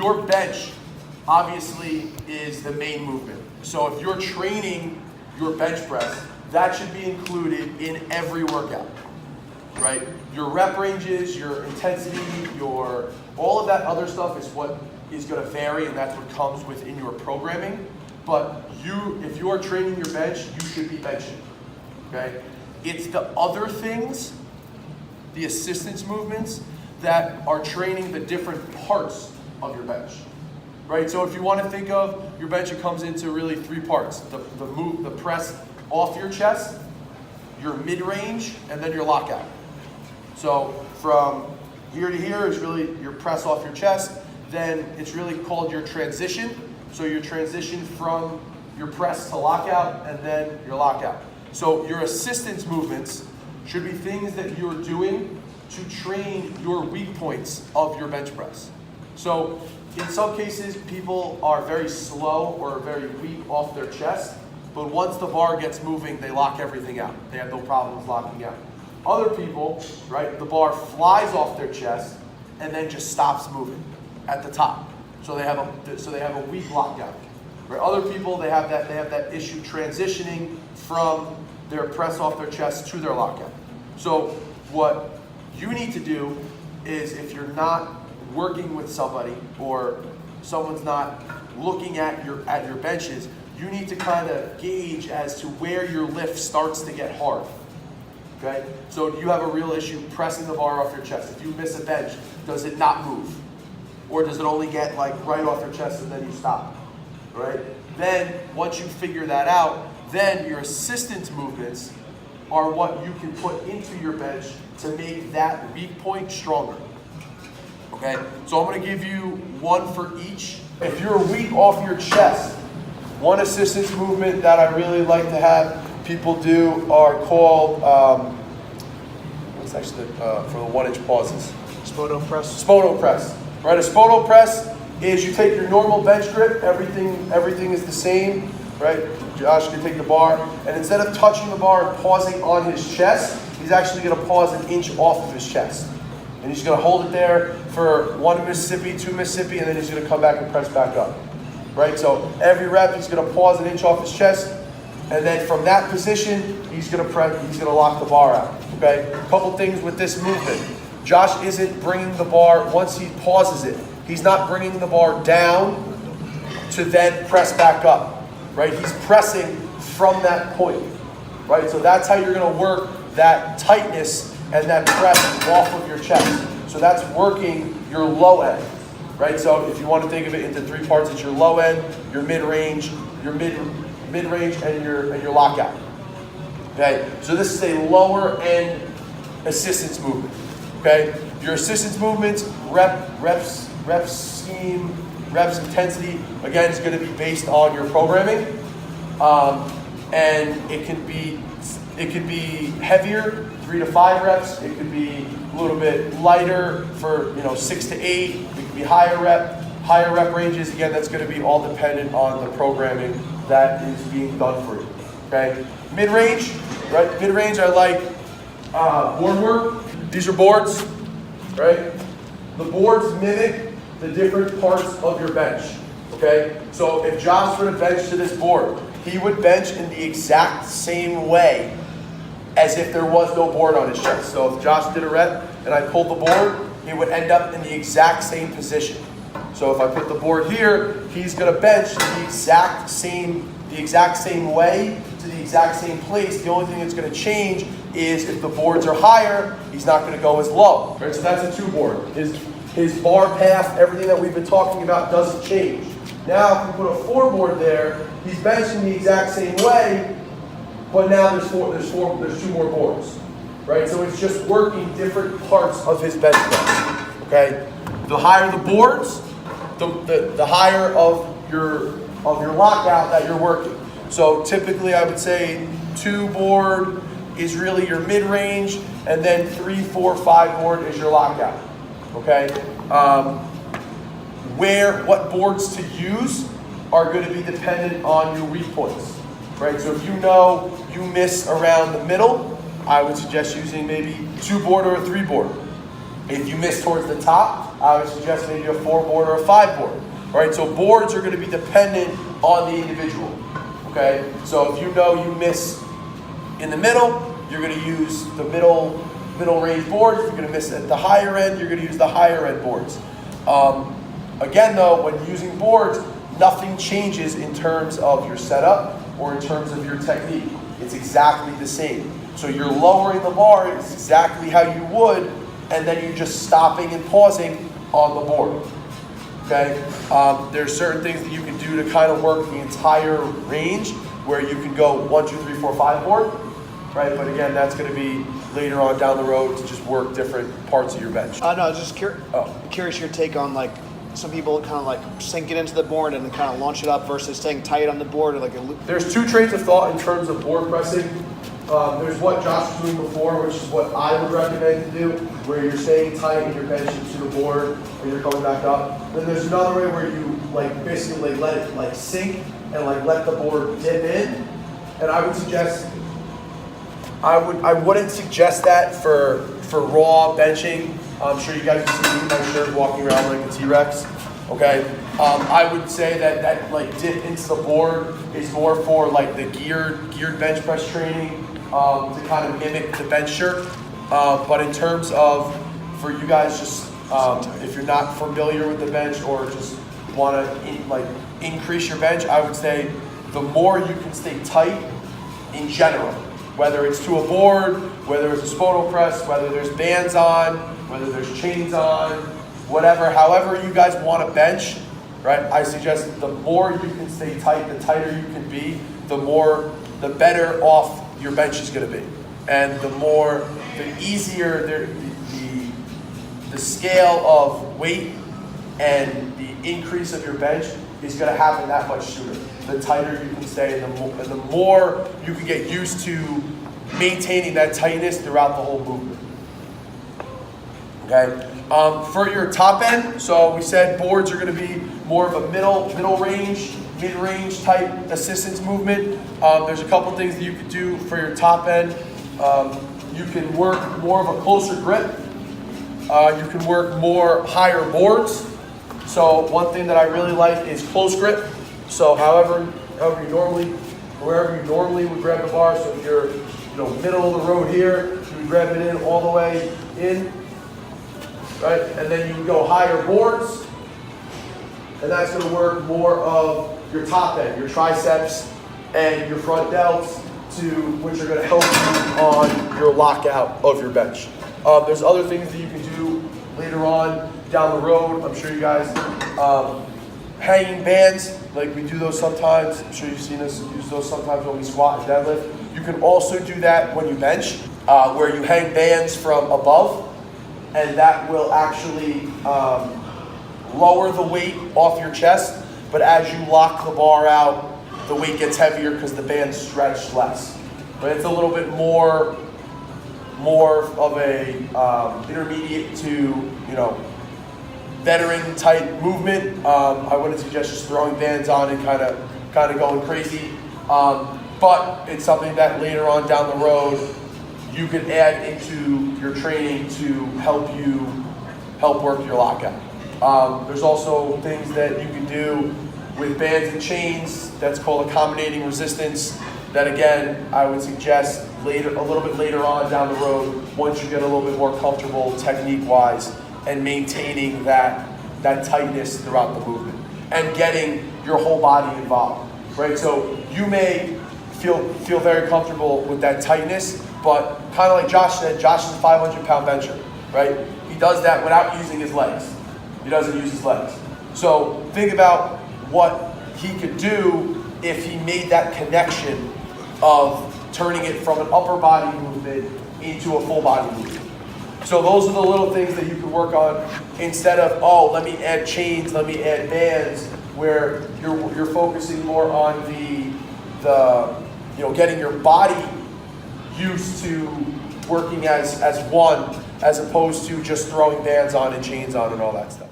your bench obviously is the main movement. So if you're training your bench press, that should be included in every workout, right? Your rep ranges, your intensity, all of that other stuff is what is going to vary, and that's what comes within your programming. But if you are training your bench, you should be benching, okay? It's the other things, the assistance movements, that are training the different parts of your bench, right? So if you want to think of your bench, it comes into really three parts: the press off your chest, your mid-range, and then your lockout. So from here to here is really your press off your chest. Then it's really called your transition. So your transition from your press to lockout, and then your lockout. So your assistance movements should be things that you're doing to train your weak points of your bench press. So in some cases, people are very slow or very weak off their chest, but once the bar gets moving, they lock everything out. They have no problems locking out. Other people, right, the bar flies off their chest and then just stops moving at the top. So they have a weak lockout. Right? Other people, they have that issue transitioning from their press off their chest to their lockout. So what you need to do is, if you're not working with somebody or someone's not looking at your benches, you need to kind of gauge as to where your lift starts to get hard. Okay? So do you have a real issue pressing the bar off your chest? If you miss a bench, does it not move? Or does it only get like right off your chest and then you stop? Right? Then once you figure that out, then your assistance movements are what you can put into your bench to make that weak point stronger. Okay? So I'm going to give you one for each. If you're weak off your chest, one assistance movement that I really like to have people do are called, what's actually for the 1-inch pauses? Spoto press. Spoto press. Right, a spoto press is you take your normal bench grip, everything is the same, right? Josh can take the bar, and instead of touching the bar and pausing on his chest, he's actually going to pause 1 inch off of his chest. And he's going to hold it there for 1 Mississippi, 2 Mississippi, and then he's going to come back and press back up. Right, so every rep he's going to pause 1 inch off his chest, and then from that position, he's going to lock the bar out. Okay, a couple things with this movement. Josh isn't bringing the bar, once he pauses it, he's not bringing the bar down to then press back up, right? He's pressing from that point, right? So that's how you're going to work that tightness and that press off of your chest. So that's working your low end, right? So if you want to think of it into three parts, it's your low end, your mid-range, mid-range, and your lockout. Okay, so this is a lower end assistance movement. Okay, your assistance movements, reps scheme, reps intensity, again, is going to be based on your programming, and it can be heavier, 3 to 5 reps. It could be a little bit lighter for 6 to 8. It could be higher rep ranges. Again, that's going to be all dependent on the programming that is being done for you. Okay, mid range, right? Mid range, I like board work. These are boards, right? The boards mimic the different parts of your bench, okay? So if Josh were to bench to this board, he would bench in the exact same way as if there was no board on his chest. So if Josh did a rep and I pulled the board, he would end up in the exact same position. So if I put the board here, he's gonna bench the exact same way to the exact same place. The only thing that's gonna change is if the boards are higher, he's not going to go as low. Right? So that's a 2-board. His bar path, everything that we've been talking about doesn't change. Now, if we put a 4-board there, he's benching the exact same way, but now there's 2 more boards. Right? So it's just working different parts of his bench press. Okay? The higher the boards, the higher of your lockout that you're working. So typically, I would say 2-board is really your mid-range, and then 3, 4, 5 board is your lockout. Okay? What boards to use are going to be dependent on your weak points. Right? So if you know you miss around the middle, I would suggest using maybe 2-board or a 3-board. If you miss towards the top, I would suggest maybe a 4-board or a 5-board. All right, so boards are going to be dependent on the individual. Okay, so if you know you miss in the middle, you're going to use the middle range boards. If you're going to miss at the higher end, you're going to use the higher end boards. Again, though, when using boards, nothing changes in terms of your setup or in terms of your technique. It's exactly the same. So you're lowering the bar exactly how you would, and then you're just stopping and pausing on the board. Okay? There's certain things that you can do to kind of work the entire range, where you can go 1, 2, 3, 4, 5 board, right? But again, that's going to be later on down the road to just work different parts of your bench. No, I was just curious your take on, like, some people kind of like sink it into the board and then kind of launch it up versus staying tight on the board, or like a loop. There's 2 trains of thought in terms of board pressing. There's what Josh was doing before, which is what I would recommend to do, where you're staying tight and you're benching to the board and you're coming back up. Then there's another way where you like basically let it like sink and like let the board dip in. And I would suggest, I wouldn't suggest that for raw benching. I'm sure you guys have seen me in my shirt walking around like a T-Rex. Okay, I would say that like dip into the board is more for like the geared bench press training to kind of mimic the bench shirt. But in terms of, for you guys, just if you're not familiar with the bench or just want to increase your bench, I would say the more you can stay tight in general, whether it's to a board, whether it's a spoto press, whether there's bands on, whether there's chains on, whatever, however you guys want to bench, right? I suggest the more you can stay tight, the tighter you can be, the better off your bench is going to be. And the easier the scale of weight and the increase of your bench is going to happen that much sooner. The tighter you can stay and the more you can get used to maintaining that tightness throughout the whole movement. Okay. For your top end, so we said boards are going to be more of a middle range, mid-range type assistance movement. There's a couple things that you could do for your top end. You can work more of a closer grip. You can work more higher boards. So one thing that I really like is close grip. So wherever you normally would grab the bar. So if you're middle of the road here, you would grab it in all the way in. Right, and then you can go higher boards, and that's going to work more of your top end, your triceps, and your front delts, which are going to help you on your lockout of your bench. There's other things that you can do later on down the road. I'm sure you guys, hanging bands, like we do those sometimes. I'm sure you've seen us use those sometimes when we squat and deadlift. You can also do that when you bench, where you hang bands from above. And that will actually lower the weight off your chest, but as you lock the bar out, the weight gets heavier because the bands stretch less. But it's a little bit more of a intermediate to veteran type movement. I wouldn't suggest just throwing bands on and kind of going crazy, but it's something that later on down the road you can add into your training to help work your lockout. There's also things that you can do with bands and chains. That's called accommodating resistance. That again, I would suggest a little bit later on down the road, once you get a little bit more comfortable technique-wise and maintaining that tightness throughout the movement and getting your whole body involved. Right. So you may feel very comfortable with that tightness. But kind of like Josh said, Josh is a 500-pound bencher, right? He does that without using his legs. He doesn't use his legs. So think about what he could do if he made that connection of turning it from an upper body movement into a full body movement. So those are the little things that you can work on instead of, let me add chains, let me add bands, where you're focusing more on the getting your body used to working as one, as opposed to just throwing bands on and chains on and all that stuff.